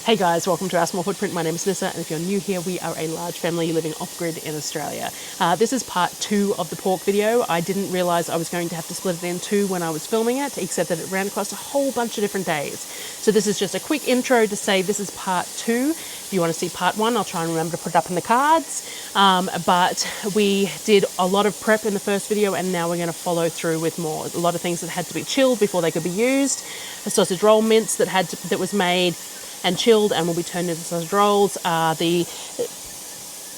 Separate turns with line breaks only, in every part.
Hey guys, welcome to our small footprint. My name is Nyssa, and if you're new here, we are a large family living off-grid in Australia. This is part 2 of the pork video. I didn't realise I was going to have to split it in two when I was filming it, except that it ran across a whole bunch of different days. So this is just a quick intro to say this is part 2. If you want to see part 1, I'll try and remember to put it up in the cards. But we did a lot of prep in the first video, and now we're going to follow through with more. A lot of things that had to be chilled before they could be used. A sausage roll mince that was made and chilled and will be turned into sausage rolls. The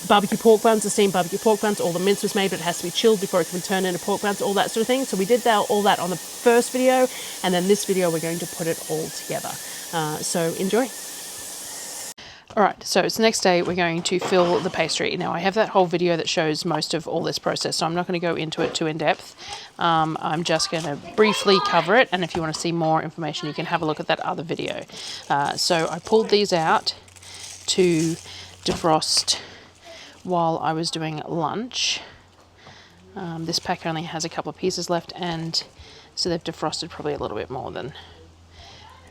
barbecue pork buns, the steamed barbecue pork buns, all the mince was made, but it has to be chilled before it can be turned into pork buns, all that sort of thing. So we did all that on the first video, and then this video we're going to put it all together. So enjoy. Alright, so it's the next day. We're going to fill the pastry. Now I have that whole video that shows most of all this process, so I'm not going to go into it too in depth. I'm just going to briefly cover it, and if you want to see more information you can have a look at that other video. So I pulled these out to defrost while I was doing lunch. This pack only has a couple of pieces left, and so they've defrosted probably a little bit more than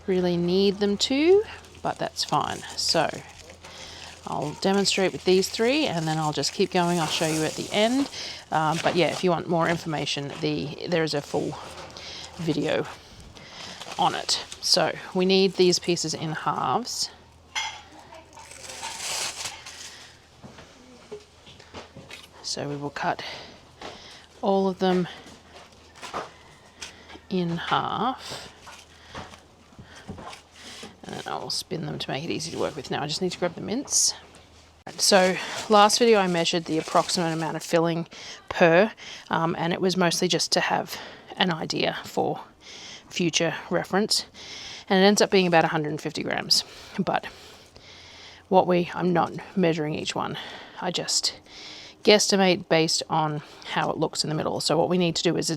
really need them to, but that's fine. So I'll demonstrate with these three, and then I'll just keep going. I'll show you at the end. But yeah, if you want more information, there is a full video on it. So we need these pieces in halves. So we will cut all of them in half. And then I'll spin them to make it easy to work with. Now I just need to grab the mince. So last video I measured the approximate amount of filling per, and it was mostly just to have an idea for future reference. And it ends up being about 150 grams. But I'm not measuring each one. I just guesstimate based on how it looks in the middle. So what we need to do is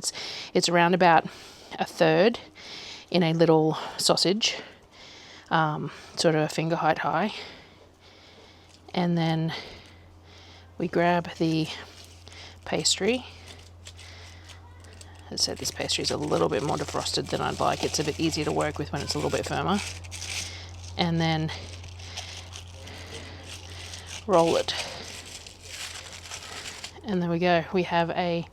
it's around about a third in a little sausage. Sort of a finger height high, and then we grab the pastry. As I said, this pastry is a little bit more defrosted than I'd like. It's a bit easier to work with when it's a little bit firmer, and then roll it, and there we go. We have a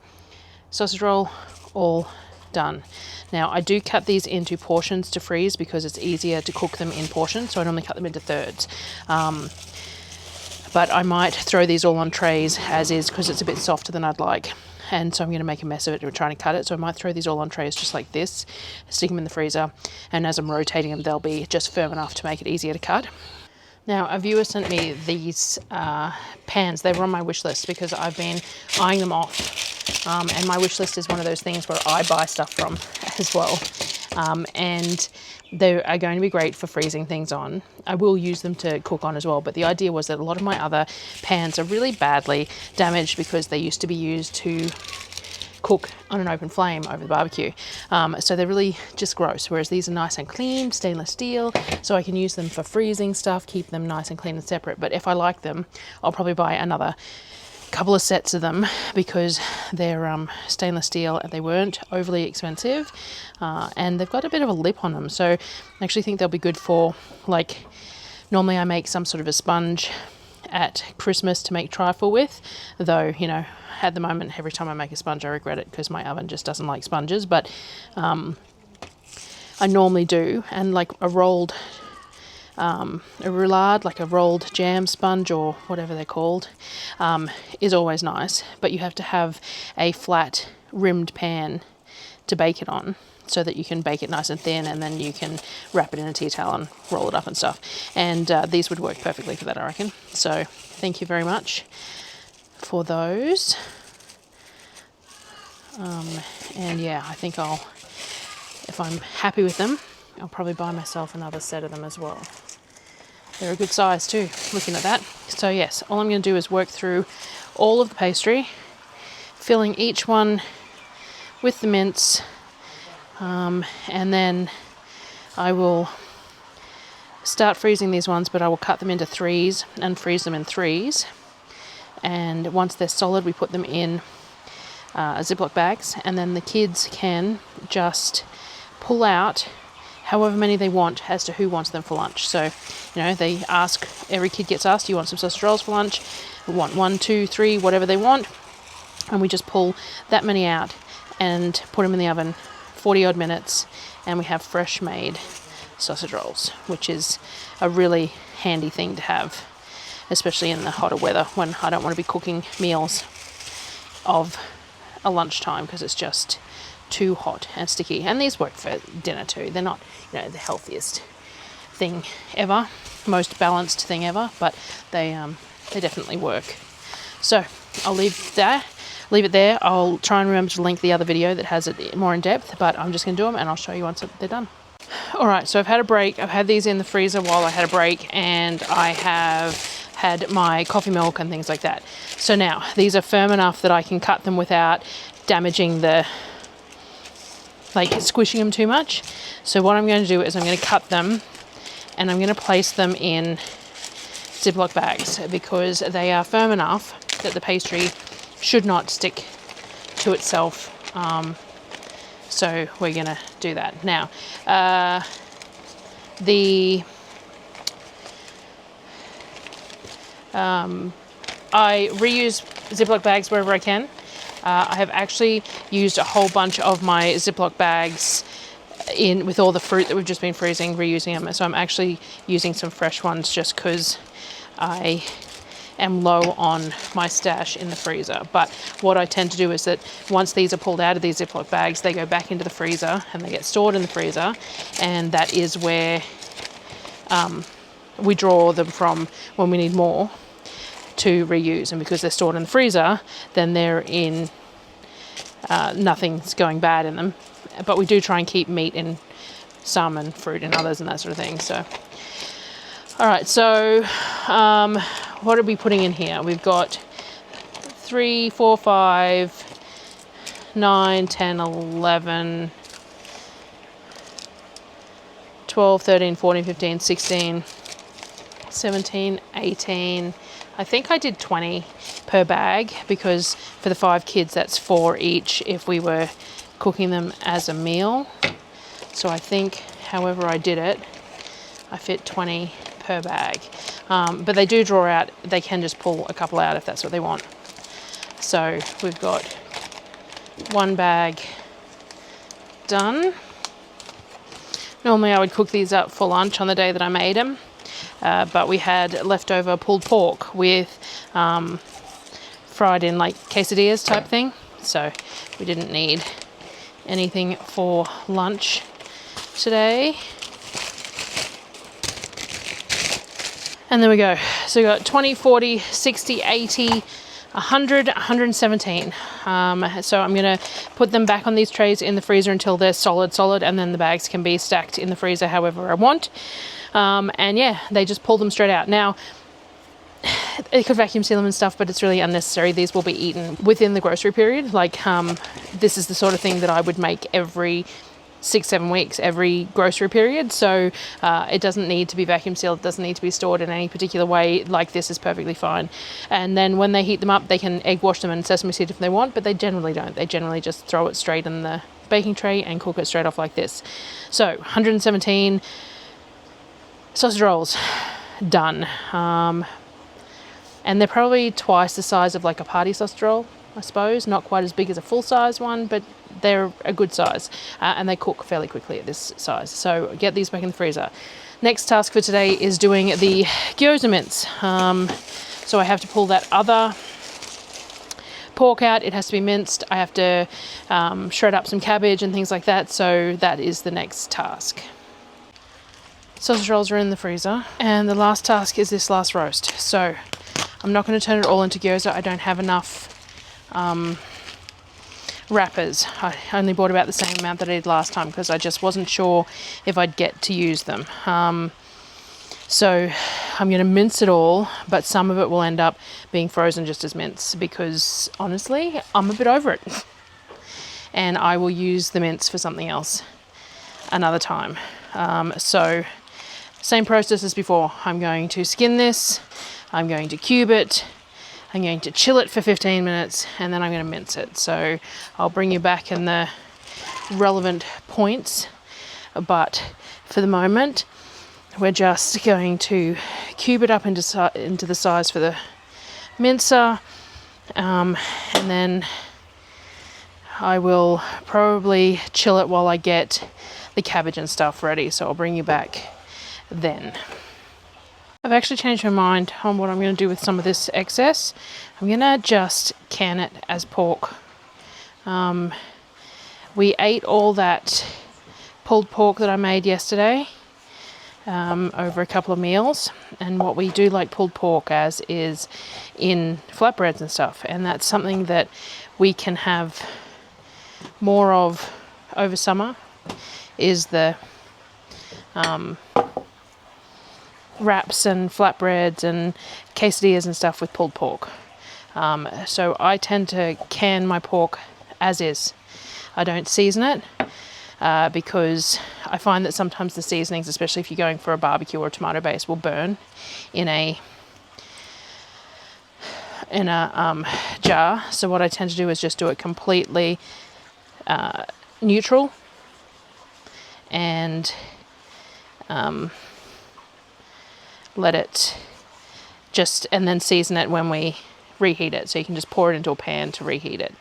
sausage roll all done. Now I do cut these into portions to freeze because it's easier to cook them in portions, so I normally cut them into thirds. But I might throw these all on trays as is because it's a bit softer than I'd like, and so I'm going to make a mess of it trying to cut it. So I might throw these all on trays just like this, stick them in the freezer, and as I'm rotating them they'll be just firm enough to make it easier to cut. Now, a viewer sent me these pans. They were on my wish list because I've been eyeing them off. And my wish list is one of those things where I buy stuff from as well. And they are going to be great for freezing things on. I will use them to cook on as well, but the idea was that a lot of my other pans are really badly damaged because they used to be used to cook on an open flame over the barbecue. So they're really just gross, whereas these are nice and clean, stainless steel, so I can use them for freezing stuff, keep them nice and clean and separate. But if I like them, I'll probably buy another couple of sets of them because they're stainless steel and they weren't overly expensive, and they've got a bit of a lip on them, so I actually think they'll be good for, like, normally I make some sort of a sponge at Christmas to make trifle with, though, you know, at the moment every time I make a sponge I regret it because my oven just doesn't like sponges. But I normally do, and like a rolled a roulade, like a rolled jam sponge or whatever they're called, is always nice, but you have to have a flat rimmed pan to bake it on so that you can bake it nice and thin, and then you can wrap it in a tea towel and roll it up and stuff. And these would work perfectly for that, I reckon. So thank you very much for those. And yeah, I think if I'm happy with them, I'll probably buy myself another set of them as well. They're a good size too, looking at that. So yes, all I'm going to do is work through all of the pastry, filling each one with the mince, and then I will start freezing these ones, but I will cut them into threes and freeze them in threes. And once they're solid, we put them in Ziploc bags, and then the kids can just pull out however many they want as to who wants them for lunch. So, you know, they ask, every kid gets asked, do you want some sausage rolls for lunch? We want 1, 2, 3, whatever they want. And we just pull that many out and put them in the oven 40 odd minutes, and we have fresh made sausage rolls, which is a really handy thing to have, especially in the hotter weather when I don't want to be cooking meals of a lunchtime because it's just too hot and sticky. And these work for dinner too. They're not, you know, the healthiest thing ever, most balanced thing ever, but they definitely work. So I'll leave it there. I'll try and remember to link the other video that has it more in depth, but I'm just going to do them and I'll show you once they're done. Alright, so I've had a break. I've had these in the freezer while I had a break, and I have had my coffee milk and things like that. So now these are firm enough that I can cut them without damaging squishing them too much. So what I'm going to do is I'm going to cut them and I'm going to place them in Ziploc bags because they are firm enough that the pastry should not stick to itself. So we're going to do that. Now, I reuse Ziploc bags wherever I can. I have actually used a whole bunch of my Ziploc bags with all the fruit that we've just been freezing, reusing them. So I'm actually using some fresh ones just because I am low on my stash in the freezer. But what I tend to do is that once these are pulled out of these Ziploc bags, they go back into the freezer and they get stored in the freezer, and that is where we draw them from when we need more to reuse. And because they're stored in the freezer, then they're in nothing's going bad in them. But we do try and keep meat in some and fruit in others and that sort of thing. So all right, so what are we putting in here? We've got 3, 4, 5, 9, 10, 11, 12, 13, 14, 15, 16, 17, 18. I think I did 20 per bag because for the 5 kids, that's 4 each if we were cooking them as a meal. So I think however I did it, I fit 20 per bag. But they do draw out, they can just pull a couple out if that's what they want. So we've got 1 bag done. Normally I would cook these up for lunch on the day that I made them, but we had leftover pulled pork with fried in like quesadillas type thing, so we didn't need anything for lunch today. And there we go. So we got 20, 40, 60, 80, 100, 117. So I'm going to put them back on these trays in the freezer until they're solid, and then the bags can be stacked in the freezer however I want. And yeah, they just pull them straight out. Now, you could vacuum seal them and stuff, but it's really unnecessary. These will be eaten within the grocery period. Like, this is the sort of thing that I would make every 6-7 weeks, every grocery period. So it doesn't need to be vacuum sealed. It doesn't need to be stored in any particular way. Like, this is perfectly fine. And then when they heat them up, they can egg wash them and sesame seed if they want, but they generally don't. They generally just throw it straight in the baking tray and cook it straight off like this. So 117 sausage rolls done. And they're probably twice the size of like a party sausage roll, I suppose. Not quite as big as a full-size one, but they're a good size. And they cook fairly quickly at this size. So get these back in the freezer. Next task for today is doing the gyoza mince. So I have to pull that other pork out. It has to be minced. I have to shred up some cabbage and things like that. So that is the next task. Sausage rolls are in the freezer. And the last task is this last roast. So I'm not going to turn it all into gyoza. I don't have enough wrappers. I only bought about the same amount that I did last time because I just wasn't sure if I'd get to use them. So I'm going to mince it all, but some of it will end up being frozen just as mince because honestly, I'm a bit over it. And I will use the mince for something else another time. So same process as before. I'm going to skin this. I'm going to cube it. I'm going to chill it for 15 minutes and then I'm going to mince it. So I'll bring you back in the relevant points. But for the moment. We're just going to cube it up into the size for the mincer, and then I will probably chill it while I get the cabbage and stuff ready, so I'll bring you back then. I've actually changed my mind on what I'm going to do with some of this excess. I'm going to just can it as pork. We ate all that pulled pork that I made yesterday over a couple of meals, and what we do like pulled pork as is in flatbreads and stuff, and that's something that we can have more of over summer, is the wraps and flatbreads and quesadillas and stuff with pulled pork. So I tend to can my pork as is. I don't season it because I find that sometimes the seasonings, especially if you're going for a barbecue or a tomato base, will burn in a jar. So what I tend to do is just do it completely neutral and let it just, and then season it when we reheat it. So you can just pour it into a pan to reheat it,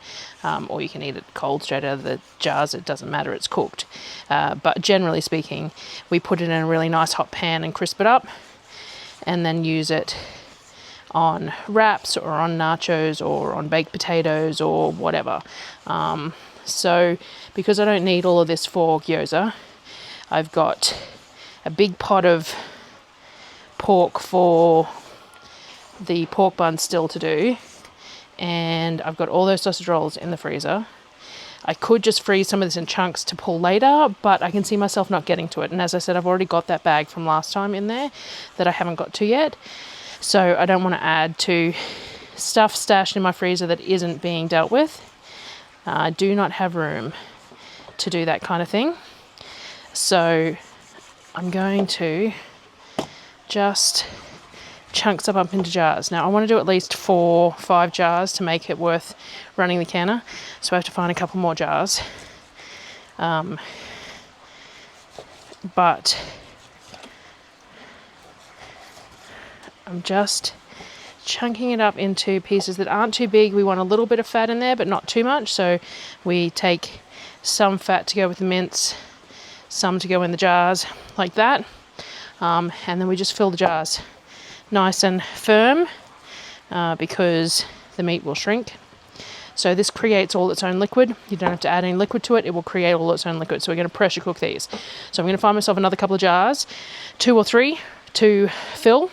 or you can eat it cold straight out of the jars. It doesn't matter, it's cooked. But generally speaking, we put it in a really nice hot pan and crisp it up, and then use it on wraps or on nachos or on baked potatoes or whatever. So because I don't need all of this for gyoza, I've got a big pot of pork for the pork buns still to do, and I've got all those sausage rolls in the freezer. I could just freeze some of this in chunks to pull later, but I can see myself not getting to it, and as I said, I've already got that bag from last time in there that I haven't got to yet, so I don't want to add to stuff stashed in my freezer that isn't being dealt with. I do not have room to do that kind of thing, so I'm going to just chunk stuff up into jars. Now I want to do at least 4 or 5 jars to make it worth running the canner, so I have to find a couple more jars. But I'm just chunking it up into pieces that aren't too big. We want a little bit of fat in there, but not too much, so we take some fat to go with the mince, some to go in the jars, like that. And then we just fill the jars nice and firm because the meat will shrink. So this creates all its own liquid. You don't have to add any liquid to it. It will create all its own liquid. So we're going to pressure cook these. So I'm going to find myself another couple of jars, 2 or 3 to fill.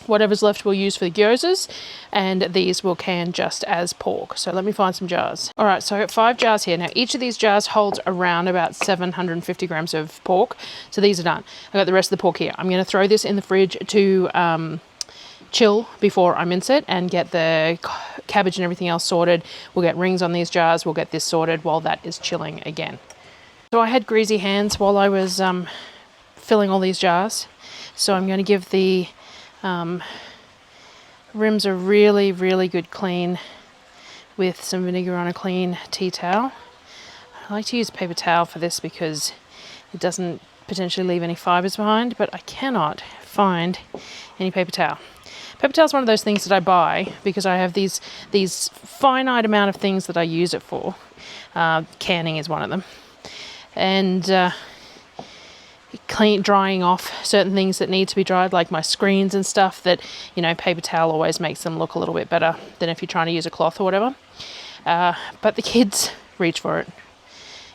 Whatever's left we'll use for the gyozas, and these will can just as pork. So let me find some jars. All right, so I got 5 jars here. Now each of these jars holds around about 750 grams of pork. So these are done. I got the rest of the pork here. I'm going to throw this in the fridge to chill before I mince it and get the cabbage and everything else sorted. We'll get rings on these jars. We'll get this sorted while that is chilling again. So I had greasy hands while I was filling all these jars. So I'm going to give the rims a really, really good clean with some vinegar on a clean tea towel. I like to use paper towel for this because it doesn't potentially leave any fibers behind, but I cannot find any paper towel. Paper towel is one of those things that I buy because I have these finite amount of things that I use it for. Canning is one of them. And drying off certain things that need to be dried, like my screens and stuff, that, you know, paper towel always makes them look a little bit better than if you're trying to use a cloth or whatever. But the kids reach for it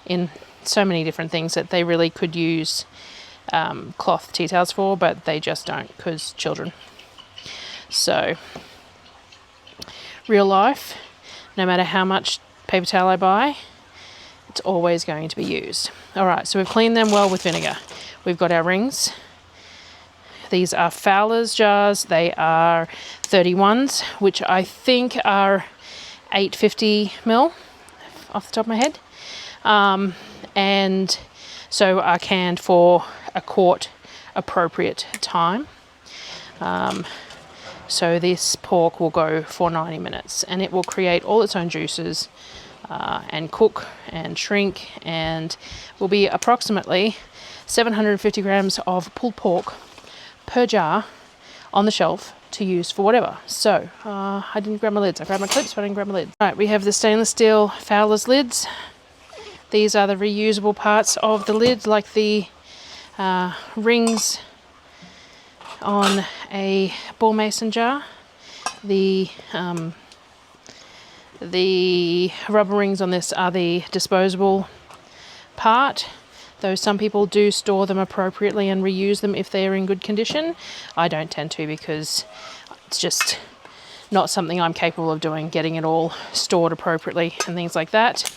in so many different things that they really could use cloth tea towels for, but they just don't because children. So real life, no matter how much paper towel I buy, it's always going to be used. All right, so we've cleaned them well with vinegar. We've got our rings. These are Fowler's jars. They are 31s, which I think are 850 ml off the top of my head. And so are canned for a quart appropriate time. So this pork will go for 90 minutes and it will create all its own juices and cook and shrink, and will be approximately 750 grams of pulled pork per jar on the shelf to use for whatever. So I didn't grab my lids. I grabbed my clips, but I didn't grab my lids. All right, we have the stainless steel Fowler's lids. These are the reusable parts of the lid, like the rings on a ball mason jar. The rubber rings on this are the disposable part, though some people do store them appropriately and reuse them if they are in good condition. I don't tend to, because it's just not something I'm capable of doing, getting it all stored appropriately and things like that.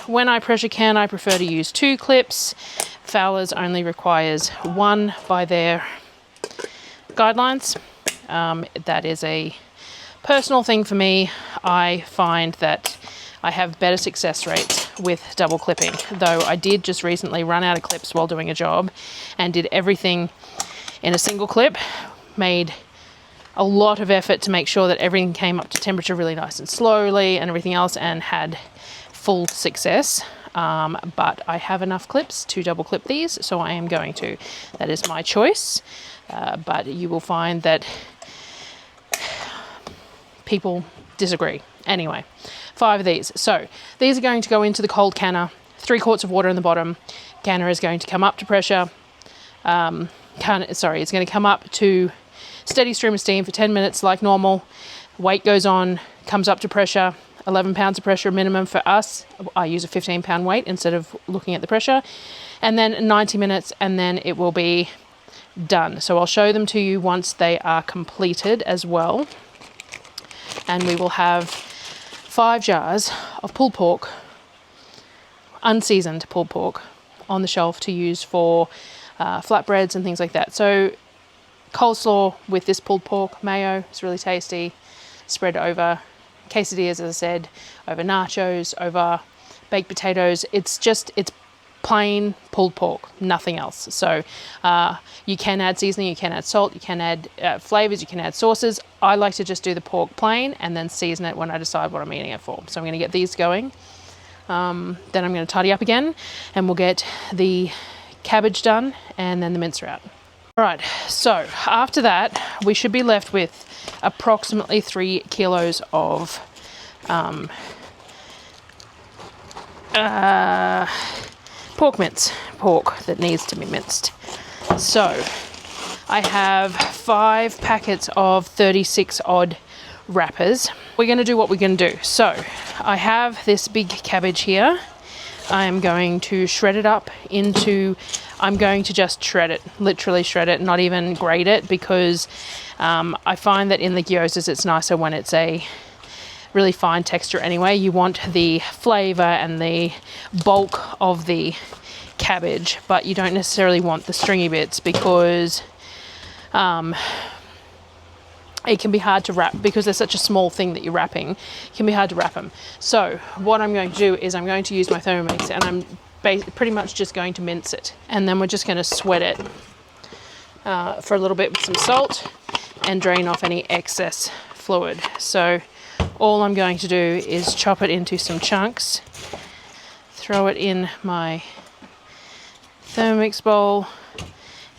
When I pressure can, I prefer to use 2 clips. Fowler's only requires 1 by their guidelines. That is a personal thing for me. I find that I have better success rates with double clipping, though I did just recently run out of clips while doing a job and did everything in a single clip. Made a lot of effort to make sure that everything came up to temperature really nice and slowly and everything else, and had full success. But I have enough clips to double clip these, so I am going to. That is my choice, but you will find that people disagree. Anyway, 5 of these. So these are going to go into the cold canner, 3 quarts of water in the bottom. Canner is going to come up to pressure. It's going to come up to steady stream of steam for 10 minutes like normal. Weight goes on, comes up to pressure, 11 pounds of pressure minimum for us. I use a 15-pound weight instead of looking at the pressure. And then 90 minutes, and then it will be done. So I'll show them to you once they are completed as well. And we will have 5 jars of pulled pork, unseasoned pulled pork, on the shelf to use for flatbreads and things like that. So coleslaw with this pulled pork, mayo, it's really tasty. Spread over quesadillas, as I said, over nachos, over baked potatoes. It's plain pulled pork, nothing else. So you can add seasoning, you can add salt, you can add flavors, you can add sauces. I like to just do the pork plain and then season it when I decide what I'm eating it for. So I'm going to get these going. Then I'm going to tidy up again, and we'll get the cabbage done and then the mince route. All right, so after that, we should be left with approximately 3 kilos of pork mince, pork that needs to be minced. So I have 5 packets of 36 odd wrappers. We're going to do what we're going to do. So I have this big cabbage here. I'm going to shred it up into, I'm going to just shred it, literally shred it, not even grate it, because I find that in the gyozas it's nicer when it's a really fine texture anyway. You want the flavor and the bulk of the cabbage, but you don't necessarily want the stringy bits, because it can be hard to wrap, because they're such a small thing that you're wrapping. It can be hard to wrap them. So what I'm going to do is I'm going to use my Thermomix, and I'm pretty much just going to mince it, and then we're just going to sweat it for a little bit with some salt and drain off any excess fluid. So all I'm going to do is chop it into some chunks, throw it in my Thermomix bowl,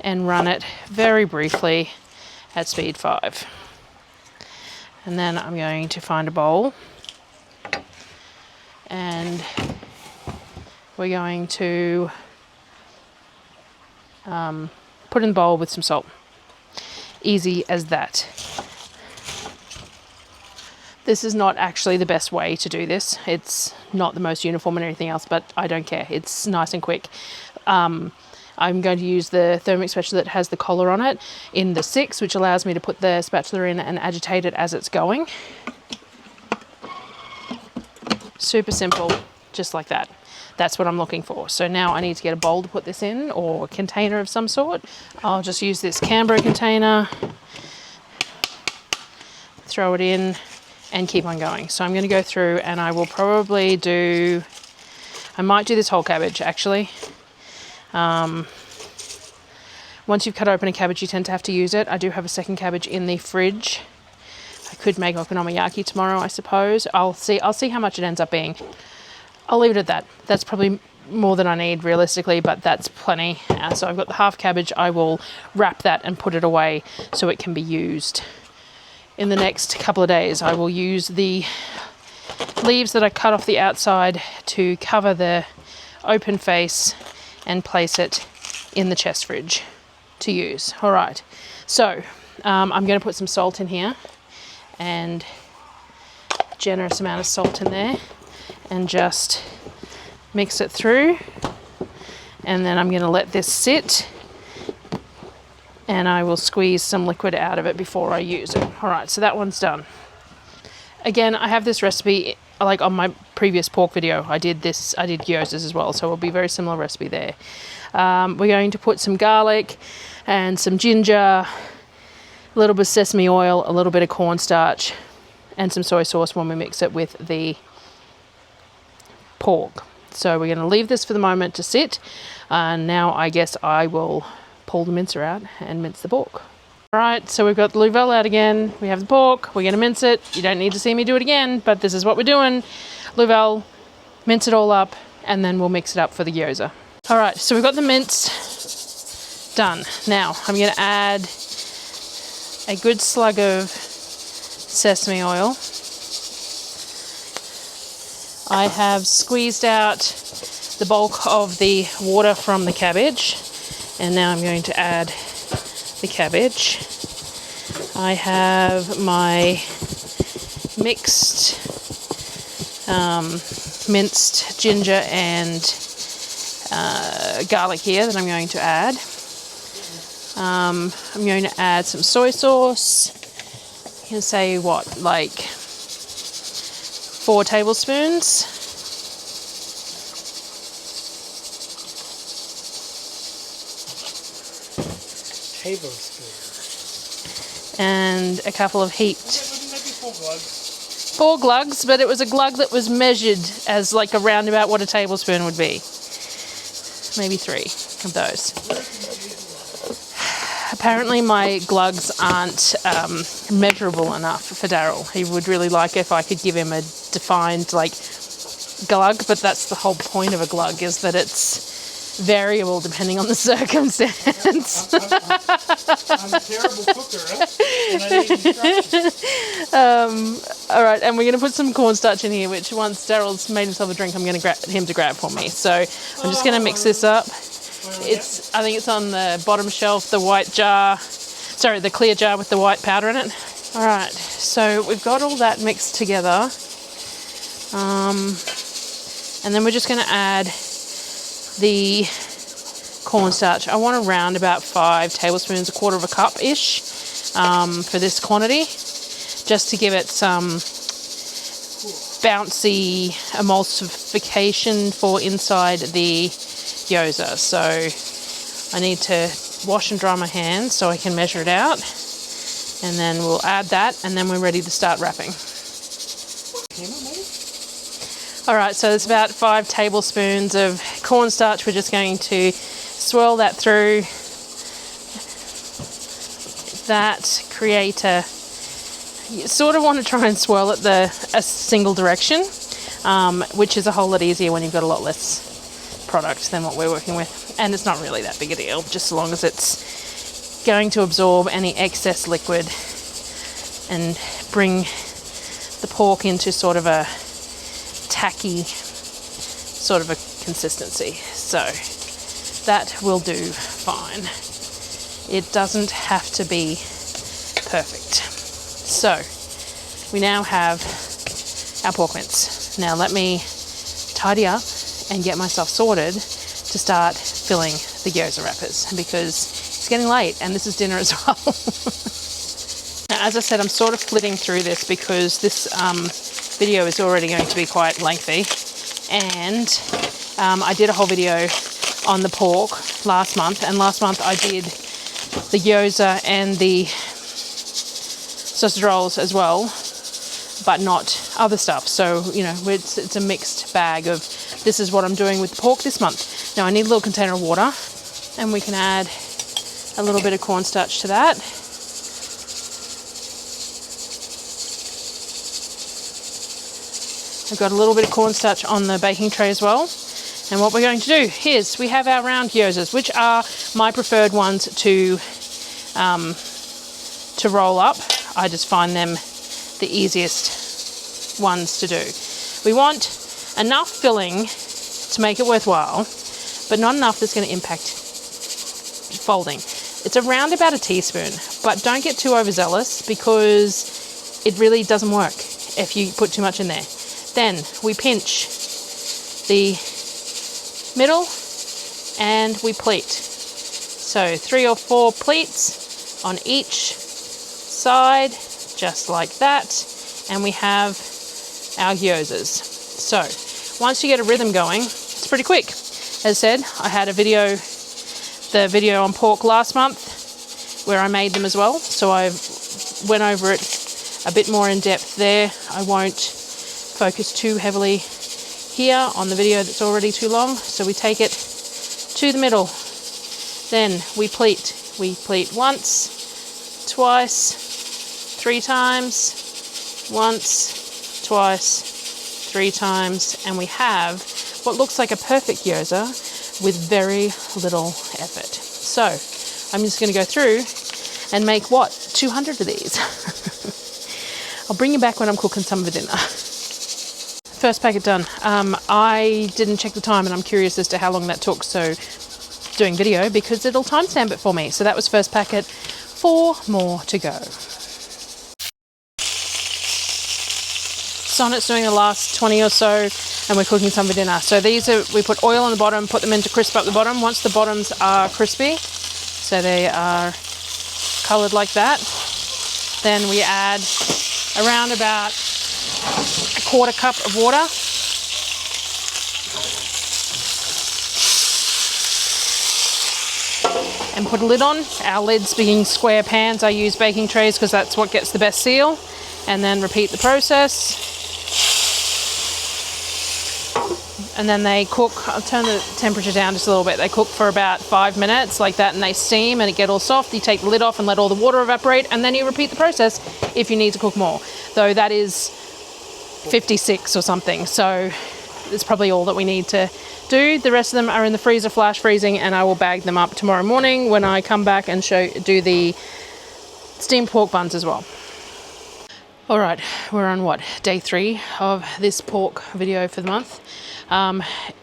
and run it very briefly at speed 5. And then I'm going to find a bowl, and we're going to put in the bowl with some salt. Easy as that. This is not actually the best way to do this. It's not the most uniform and everything else, but I don't care. It's nice and quick. I'm going to use the Thermomix spatula that has the collar on it in the 6, which allows me to put the spatula in and agitate it as it's going. Super simple, just like that. That's what I'm looking for. So now I need to get a bowl to put this in, or a container of some sort. I'll just use this Canberra container, throw it in, and keep on going. So I'm going to go through, and I will probably do, I might do this whole cabbage actually. Once you've cut open a cabbage, you tend to have to use it. I do have a second cabbage in the fridge. I could make okonomiyaki tomorrow, I suppose. I'll see how much it ends up being. I'll leave it at that. That's probably more than I need realistically, but that's plenty. So I've got the half cabbage. I will wrap that and put it away so it can be used in the next couple of days. I will use the leaves that I cut off the outside to cover the open face and place it in the chest fridge to use. All right, so I'm going to put some salt in here, and generous amount of salt in there, and just mix it through, and then I'm going to let this sit, and I will squeeze some liquid out of it before I use it. All right, so that one's done. Again, I have this recipe, like on my previous pork video, I did gyozas as well, so it'll be a very similar recipe there. We're going to put some garlic and some ginger, a little bit of sesame oil, a little bit of cornstarch, and some soy sauce when we mix it with the pork. So we're going to leave this for the moment to sit, and now I guess I will pull the mincer out and mince the pork. Alright, so we've got the Louvel out again, we have the pork, we're going to mince it. You don't need to see me do it again, but this is what we're doing. Louvel, mince it all up, and then we'll mix it up for the gyoza. Alright, so we've got the mince done. Now I'm going to add a good slug of sesame oil. I have squeezed out the bulk of the water from the cabbage, and now I'm going to add the cabbage. I have my mixed minced ginger and garlic here that I'm going to add. I'm going to add some soy sauce. I'm going to say what, like 4 tablespoons. And a couple of heaped. Four glugs, but it was a glug that was measured as like around about what a tablespoon would be. Maybe 3 of those. Apparently my glugs aren't measurable enough for Darryl. He would really like if I could give him a defined like glug, but that's the whole point of a glug, is that it's variable depending on the circumstance.
I'm a terrible cooker, and I need instructions.
Alright, and we're going to put some cornstarch in here, which once Darryl's made himself a drink, I'm going to grab him to grab for me. So I'm just going to mix this up. I think it's on the bottom shelf, the white jar, sorry, the clear jar with the white powder in it. Alright, so we've got all that mixed together. And then we're just going to add the cornstarch. I want around about 5 tablespoons, a quarter of a cup-ish for this quantity, just to give it some bouncy emulsification for inside the gyoza. So I need to wash and dry my hands so I can measure it out, and then we'll add that, and then we're ready to start wrapping. Alright, so there's about 5 tablespoons of cornstarch. We're just going to swirl that through. That create a, you sort of want to try and swirl it a single direction, which is a whole lot easier when you've got a lot less product than what we're working with. And it's not really that big a deal, just as long as it's going to absorb any excess liquid and bring the pork into sort of a tacky sort of a consistency. So that will do fine. It doesn't have to be perfect. So we now have our pork mince. Now let me tidy up and get myself sorted to start filling the gyoza wrappers, because it's getting late and this is dinner as well. Now, as I said, I'm sort of flitting through this because this video is already going to be quite lengthy, and I did a whole video on the pork last month, and last month I did the gyoza and the sausage rolls as well, but not other stuff. So, you know, it's a mixed bag of, this is what I'm doing with the pork this month. Now I need a little container of water, and we can add a little bit of cornstarch to that. I've got a little bit of cornstarch on the baking tray as well, And what we're going to do is we have our round gyozas, which are my preferred ones to roll up. I just find them the easiest ones to do. We want enough filling to make it worthwhile, but not enough that's going to impact folding. It's around about a teaspoon, but don't get too overzealous because it really doesn't work if you put too much in there. Then we pinch the middle and we pleat. So 3 or 4 pleats on each side, just like that. And we have our gyozas. So once you get a rhythm going, it's pretty quick. As I said, I had the video on pork last month where I made them as well. So I went over it a bit more in depth there. I won't focus too heavily here on the video that's already too long. So we take it to the middle. Then we pleat. We pleat once, twice, 3 times, once, twice, 3 times, and we have what looks like a perfect gyoza with very little effort. So I'm just going to go through and make 200 of these. I'll bring you back when I'm cooking some of the dinner. First packet done. I didn't check the time and I'm curious as to how long that took, so doing video because it'll timestamp it for me. So that was first packet, 4 more to go. Sonnet's doing the last 20 or so and we're cooking some for dinner. So these are, we put oil on the bottom, put them in to crisp up the bottom. Once the bottoms are crispy, so they are coloured like that, then we add around about a 1/4 cup of water. And put a lid on. Our lids being square pans, I use baking trays because that's what gets the best seal. And then repeat the process. And then they cook, I'll turn the temperature down just a little bit. They cook for about 5 minutes like that and they steam and it get all soft. You take the lid off and let all the water evaporate and then you repeat the process if you need to cook more. Though that is 56 or something, so it's probably all that we need to do. The rest of them are in the freezer, flash freezing, and I will bag them up tomorrow morning when I come back and do the steamed pork buns as well. All right, we're on day 3 of this pork video for the month.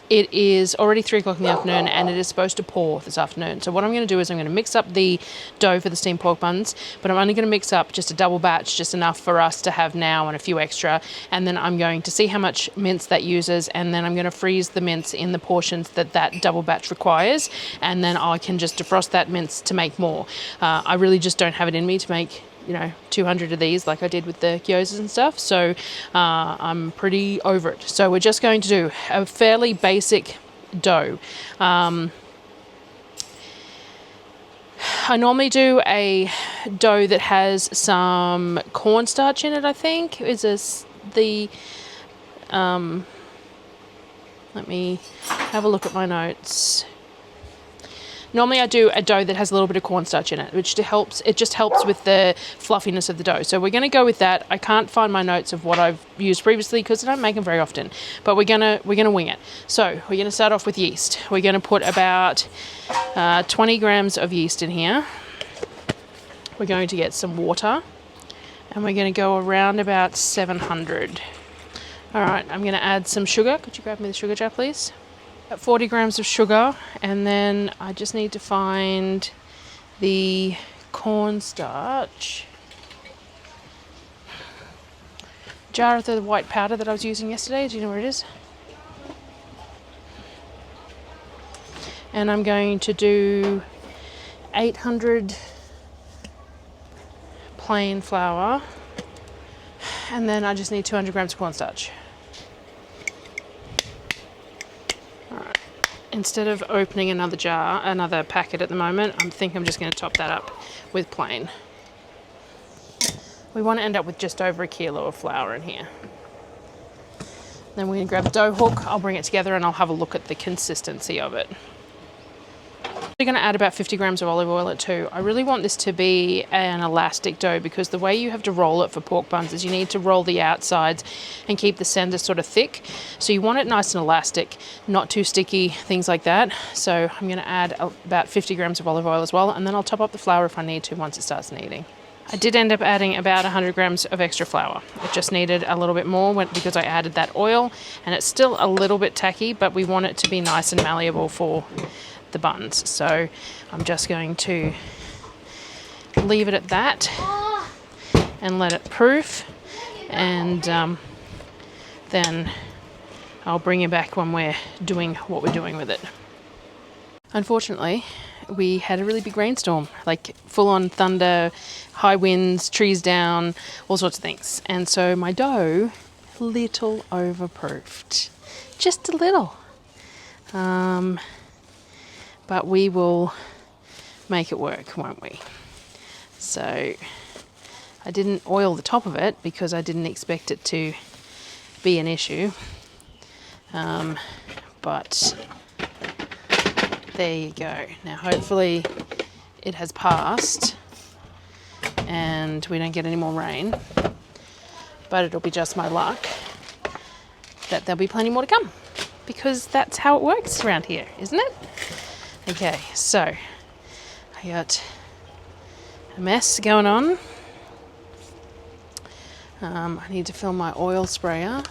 It is already 3 o'clock in the afternoon and it is supposed to pour this afternoon. So what I'm going to do is I'm going to mix up the dough for the steamed pork buns, but I'm only going to mix up just a double batch, just enough for us to have now and a few extra. And then I'm going to see how much mince that uses, and then I'm going to freeze the mince in the portions that double batch requires. And then I can just defrost that mince to make more. I really just don't have it in me to make 200 of these like I did with the gyozas and stuff, so I'm pretty over it. So we're just going to do a fairly basic dough. I normally do a dough that has some cornstarch in it, I think. Let me have a look at my notes. Normally I do a dough that has a little bit of cornstarch in it, which just helps with the fluffiness of the dough. So we're going to go with that. I can't find my notes of what I've used previously because I don't make them very often, but we're going to wing it. So we're going to start off with yeast. We're going to put about 20 grams of yeast in here. We're going to get some water and we're going to go around about 700. All right, I'm going to add some sugar. Could you grab me the sugar jar, please? 40 grams of sugar, and then I just need to find the cornstarch jar of the white powder that I was using yesterday. Do you know where it is? And I'm going to do 800 plain flour, and then I just need 200 grams of cornstarch. Instead of opening another packet at the moment, I think I'm just going to top that up with plain. We want to end up with just over 1 kilo of flour in here. Then we're going to grab the dough hook, I'll bring it together and I'll have a look at the consistency of it. We're going to add about 50 grams of olive oil at 2. I really want this to be an elastic dough because the way you have to roll it for pork buns is you need to roll the outsides and keep the center sort of thick. So you want it nice and elastic, not too sticky, things like that. So I'm going to add about 50 grams of olive oil as well, and then I'll top up the flour if I need to once it starts kneading. I did end up adding about 100 grams of extra flour. It just needed a little bit more because I added that oil, and it's still a little bit tacky, but we want it to be nice and malleable for the buns. So I'm just going to leave it at that and let it proof, and then I'll bring you back when we're doing what we're doing with it. Unfortunately, we had a really big rainstorm, like full-on thunder, high winds, trees down, all sorts of things. And so my dough, little overproofed, just a little. But we will make it work, won't we? So I didn't oil the top of it because I didn't expect it to be an issue. But there you go. Now hopefully it has passed and we don't get any more rain. But it'll be just my luck that there'll be plenty more to come, because that's how it works around here, isn't it? Okay, so I got a mess going on. I need to fill my oil sprayer.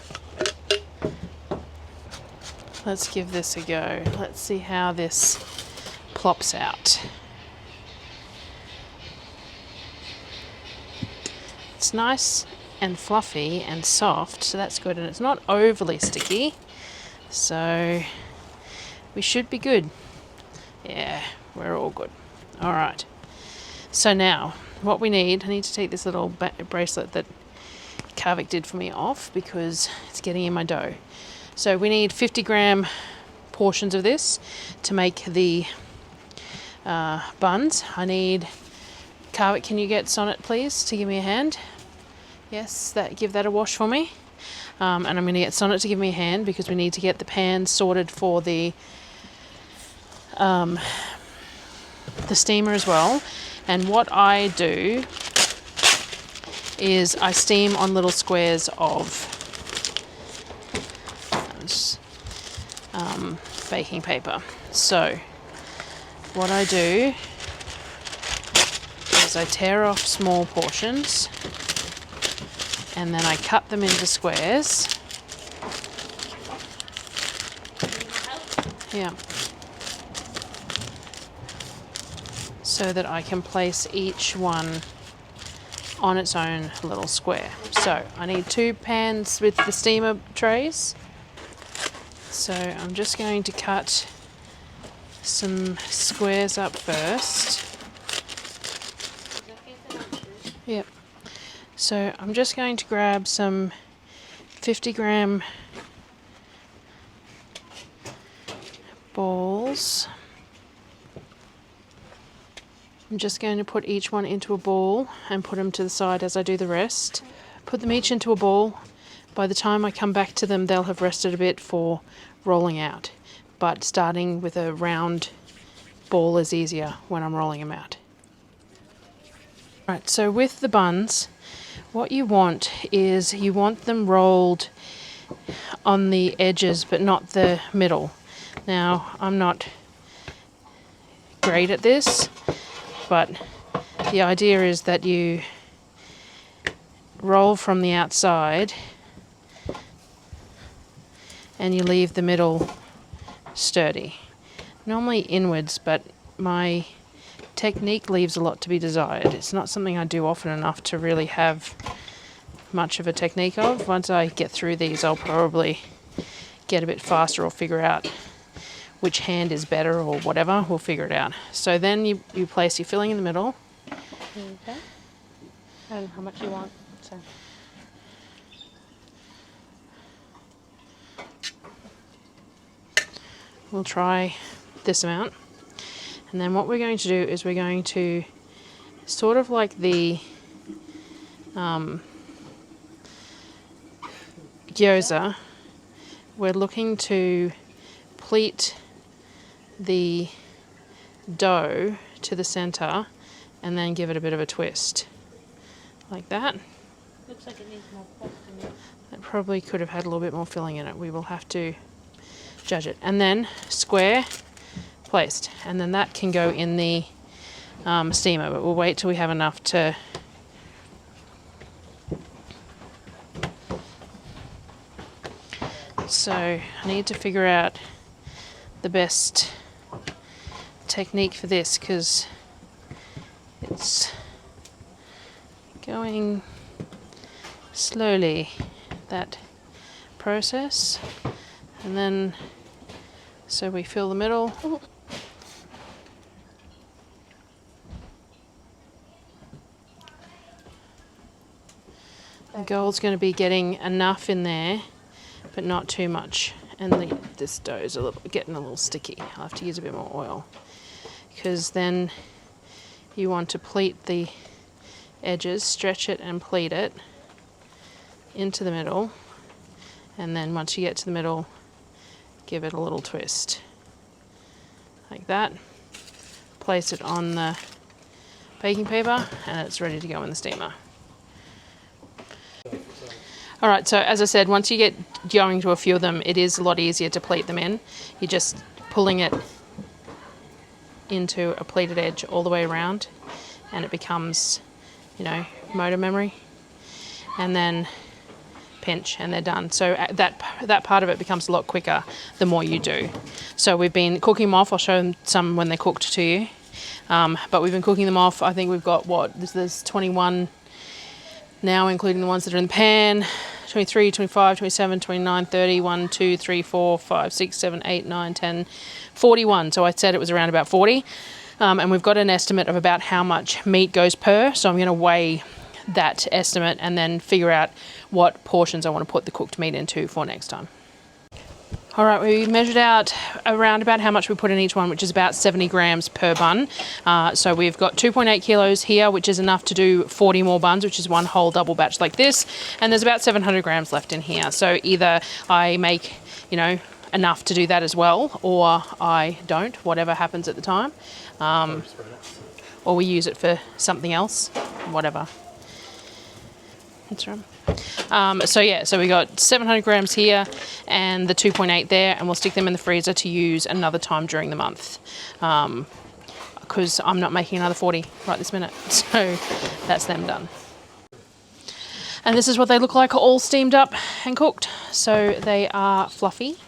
Let's give this a go. Let's see how this plops out. It's nice and fluffy and soft, so that's good, and it's not overly sticky, so we should be good. Yeah, we're all good. All right. So now, what we need, I need to take this little bracelet that Kavik did for me off because it's getting in my dough. So we need 50-gram portions of this to make the buns. I need, Kavik, can you get Sonnet, please, to give me a hand? Yes, give that a wash for me. And I'm going to get Sonnet to give me a hand because we need to get the pan sorted for the steamer as well. And what I do is I steam on little squares of baking paper. So what I do is I tear off small portions and then I cut them into squares. Yeah. So that I can place each one on its own little square. So I need 2 pans with the steamer trays. So I'm just going to cut some squares up first. Yep. So I'm just going to grab some 50-gram balls. I'm just going to put each one into a ball and put them to the side as I do the rest. Put them each into a ball. By the time I come back to them, they'll have rested a bit for rolling out. But starting with a round ball is easier when I'm rolling them out. Right, so with the buns, what you want is you want them rolled on the edges but not the middle. Now, I'm not great at this, but the idea is that you roll from the outside and you leave the middle sturdy. Normally inwards, but my technique leaves a lot to be desired. It's not something I do often enough to really have much of a technique of. Once I get through these, I'll probably get a bit faster or figure out which hand is better or whatever. We'll figure it out. So then you place your filling in the middle.
Okay. And how much you want? So.
We'll try this amount. And then what we're going to do is we're going to, sort of like the gyoza, we're looking to pleat the dough to the center and then give it a bit of a twist. Like that.
Looks like it needs more pop in it.
It probably could have had a little bit more filling in it. We will have to judge it. And then square placed. And then that can go in the steamer, but we'll wait till we have enough to... So I need to figure out the best technique for this because it's going slowly, that process. And then so we fill the middle. The goal's going to be getting enough in there but not too much, and this dough is getting a little sticky. I'll have to use a bit more oil because then you want to pleat the edges, stretch it and pleat it into the middle, and then once you get to the middle, give it a little twist like that. Place it on the baking paper and it's ready to go in the steamer. All right, so as I said, once you get going to a few of them, it is a lot easier to pleat them in. You're just pulling it into a pleated edge all the way around and it becomes, you know, motor memory. And then pinch and they're done. So that part of it becomes a lot quicker the more you do. So we've been cooking them off. I'll show them some when they're cooked to you. But we've been cooking them off. I think we've got, there's 21 now, including the ones that are in the pan. 23, 25, 27, 29, 30, 1, 2, 3, 4, 5, 6, 7, 8, 9, 10, 41. So I said it was around about 40. And we've got an estimate of about how much meat goes per. So I'm going to weigh that estimate and then figure out what portions I want to put the cooked meat into for next time. All right, we measured out around about how much we put in each one, which is about 70 grams per bun. So we've got 2.8 kilos here, which is enough to do 40 more buns, which is one whole double batch like this. And there's about 700 grams left in here. So either I make, you know, enough to do that as well, or I don't, whatever happens at the time. Or we use it for something else, whatever. That's right. So we got 700 grams here and the 2.8 there, and we'll stick them in the freezer to use another time during the month because I'm not making another 40 right this minute. So that's them done. And this is what they look like all steamed up and cooked. So they are fluffy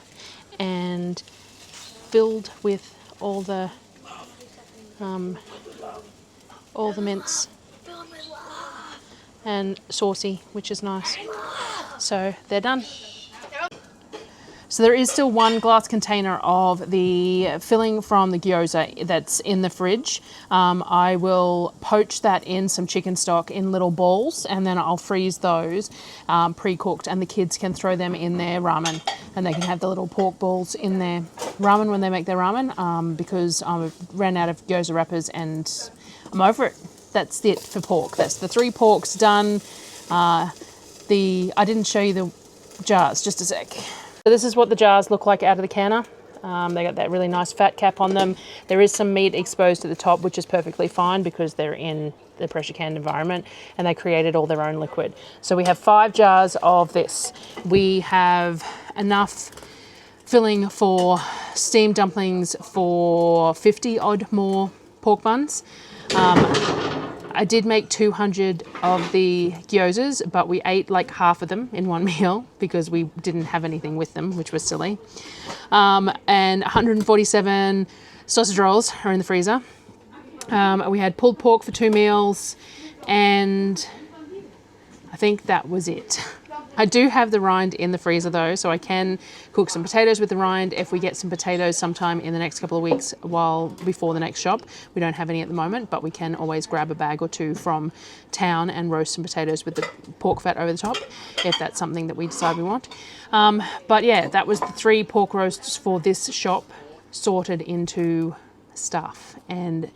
and filled with all the mince. And saucy, which is nice. So they're done. So there is still one glass container of the filling from the gyoza that's in the fridge. I will poach that in some chicken stock in little balls, and then I'll freeze those pre-cooked, and the kids can throw them in their ramen, and they can have the little pork balls in their ramen when they make their ramen, because I ran out of gyoza wrappers and I'm over it. That's it for pork. That's the 3 porks done. I didn't show you the jars, just a sec. So this is what the jars look like out of the canner. They got that really nice fat cap on them. There is some meat exposed at the top, which is perfectly fine because they're in the pressure canned environment and they created all their own liquid. So we have 5 jars of this. We have enough filling for steamed dumplings for 50 odd more pork buns. I did make 200 of the gyozas, but we ate like half of them in one meal because we didn't have anything with them, which was silly. And 147 sausage rolls are in the freezer. We had pulled pork for 2 meals, and I think that was it. I do have the rind in the freezer though, so I can cook some potatoes with the rind if we get some potatoes sometime in the next couple of weeks before the next shop. We don't have any at the moment, but we can always grab a bag or 2 from town and roast some potatoes with the pork fat over the top if that's something that we decide we want. But yeah, that was the 3 pork roasts for this shop sorted into stuff and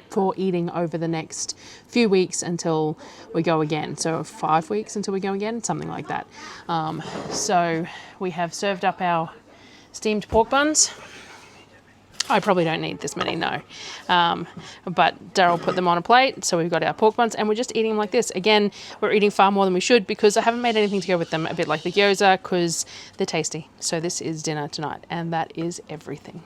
for eating over the next few weeks until we go again. So 5 weeks until we go again, something like that. So we have served up our steamed pork buns. I probably don't need this many, no. But Darryl put them on a plate, so we've got our pork buns, and we're just eating them like this. Again, we're eating far more than we should because I haven't made anything to go with them, a bit like the gyoza, because they're tasty. So this is dinner tonight, and that is everything.